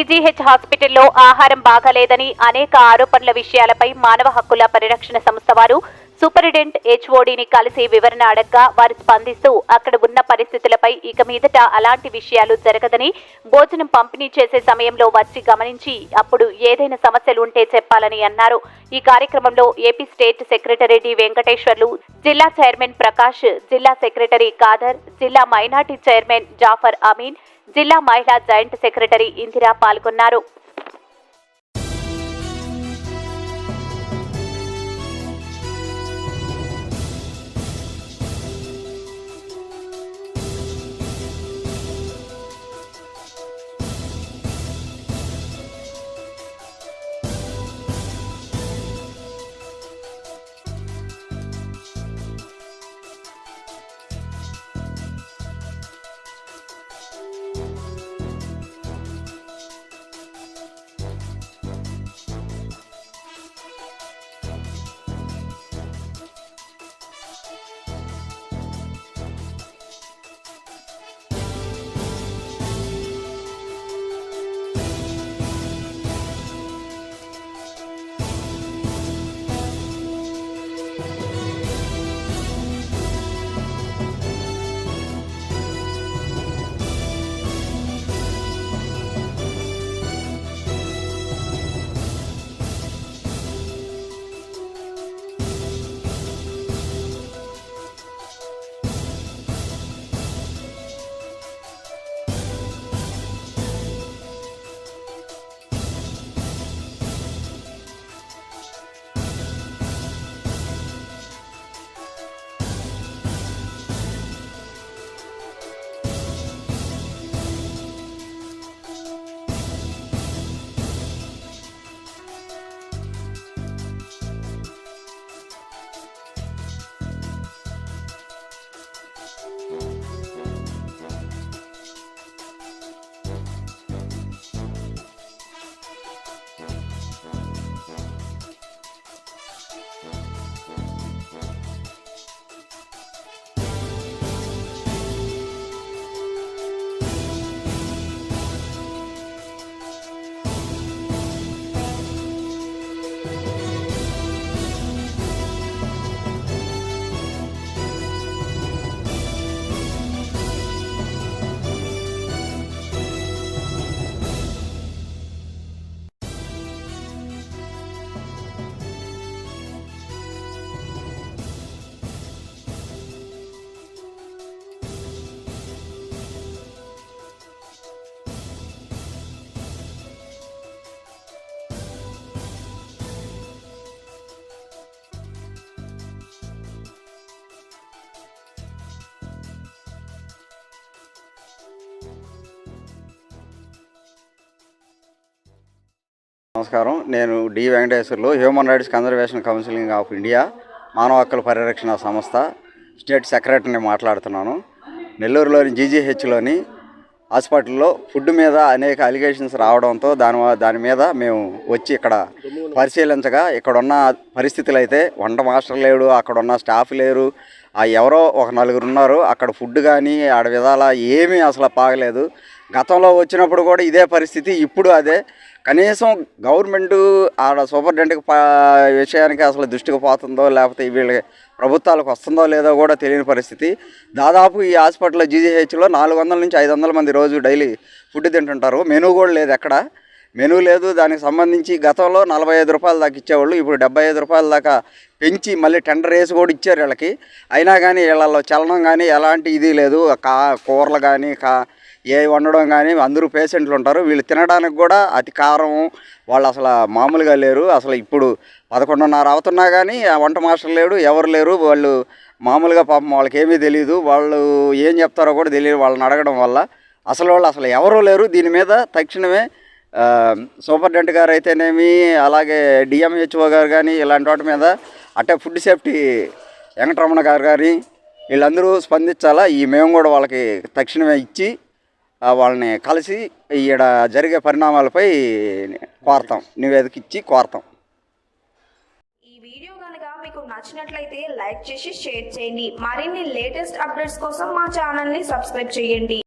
GGH హాస్పిటల్లో ఆహారం బాగాలేదని అనేక ఆరోపణల విషయాలపై మానవ హక్కుల పరిరక్షణ సంస్థ వారు సూపరింటెండెంట్ హెచ్ఓడిని కలిసి వివరణ అడగ్గా వారు స్పందిస్తూ అక్కడ ఉన్న పరిస్థితులపై ఇక మీదట అలాంటి విషయాలు జరగదని, భోజనం పంపిణీ చేసే సమయంలో వచ్చి గమనించి అప్పుడు ఏదైనా సమస్యలు ఉంటే చెప్పాలని అన్నారు. ఈ కార్యక్రమంలో AP state secretary D Venkateswarlu, జిల్లా చైర్మన్ ప్రకాష్, జిల్లా సెక్రటరీ ఖాదర్, జిల్లా మైనార్టీ చైర్మన్ జాఫర్ అమీన్, జిల్లా మహిళా జాయింట్ సెక్రటరీ ఇందిరా పాల్గొన్నారు. నమస్కారం. నేను D Venkateswarlu, human rights conservation counselling of India మానవ హక్కుల పరిరక్షణ సంస్థ స్టేట్ సెక్రటరీని మాట్లాడుతున్నాను. నెల్లూరులోని జీజీహెచ్లోని హాస్పిటల్లో ఫుడ్ మీద అనేక అలిగేషన్స్ రావడంతో దాని మీద మేము వచ్చి ఇక్కడ పరిశీలించగా ఇక్కడున్న పరిస్థితులు అయితే వంట మాస్టర్ లేడు, అక్కడున్న స్టాఫ్ లేరు, ఎవరో ఒక నలుగురు ఉన్నారు. అక్కడ ఫుడ్ కానీ ఆడ విధాల ఏమీ అసలు బాగలేదు. గతంలో వచ్చినప్పుడు కూడా ఇదే పరిస్థితి, ఇప్పుడు అదే. కనీసం గవర్నమెంటు ఆడ సూపరింటెండెంట్కి విషయానికి అసలు దృష్టికి పోతుందో లేకపోతే వీళ్ళ ప్రభుత్వాలకు వస్తుందో లేదో కూడా తెలియని పరిస్థితి. దాదాపు ఈ హాస్పిటల్లో జీజీహెచ్లో 400 నుంచి 500 మంది రోజు డైలీ ఫుడ్ తింటుంటారు. మెనూ కూడా లేదు, ఎక్కడ మెనూ లేదు. దానికి సంబంధించి గతంలో 45 రూపాయల దాకా ఇచ్చేవాళ్ళు, ఇప్పుడు 75 రూపాయల దాకా పెంచి మళ్ళీ టెండర్ వేసి కూడా ఇచ్చారు వీళ్ళకి. అయినా కానీ వీళ్ళలో చలనం కానీ ఎలాంటి ఇది లేదు. కూరలు కానీ ఏ వండడం కానీ అందరూ పేషెంట్లు ఉంటారు. వీళ్ళు తినడానికి కూడా అతి కారం, వాళ్ళు అసలు మామూలుగా లేరు. అసలు ఇప్పుడు 11:30 అవుతున్నా కానీ ఆ వంట మాస్టర్ లేడు, ఎవరు లేరు. వాళ్ళు మామూలుగా పాపం వాళ్ళకి ఏమీ తెలియదు, వాళ్ళు ఏం చెప్తారో కూడా తెలియదు వాళ్ళని అడగడం వల్ల. అసలు ఎవరూ లేరు. దీని మీద తక్షణమే సూపరింటెండెంట్ గారు అయితేనేమి, అలాగే డిఎంహెచ్ఓ గారు కానీ ఇలాంటి వాటి మీద, అట్టే ఫుడ్ సేఫ్టీ వెంకటరమణ గారు కానీ వీళ్ళందరూ స్పందించాలా. మేము కూడా వాళ్ళకి తక్షణమే ఇచ్చి వాళ్ళని కలిసి ఈడ జరిగే పరిణామాలపై కోరతాం, నివేదిక ఇచ్చి కోరతాం. ఈ వీడియో కనుక మీకు నచ్చినట్లయితే లైక్ చేసి షేర్ చేయండి. మరిన్ని లేటెస్ట్ అప్డేట్స్ కోసం మా ఛానల్ని సబ్స్క్రైబ్ చేయండి.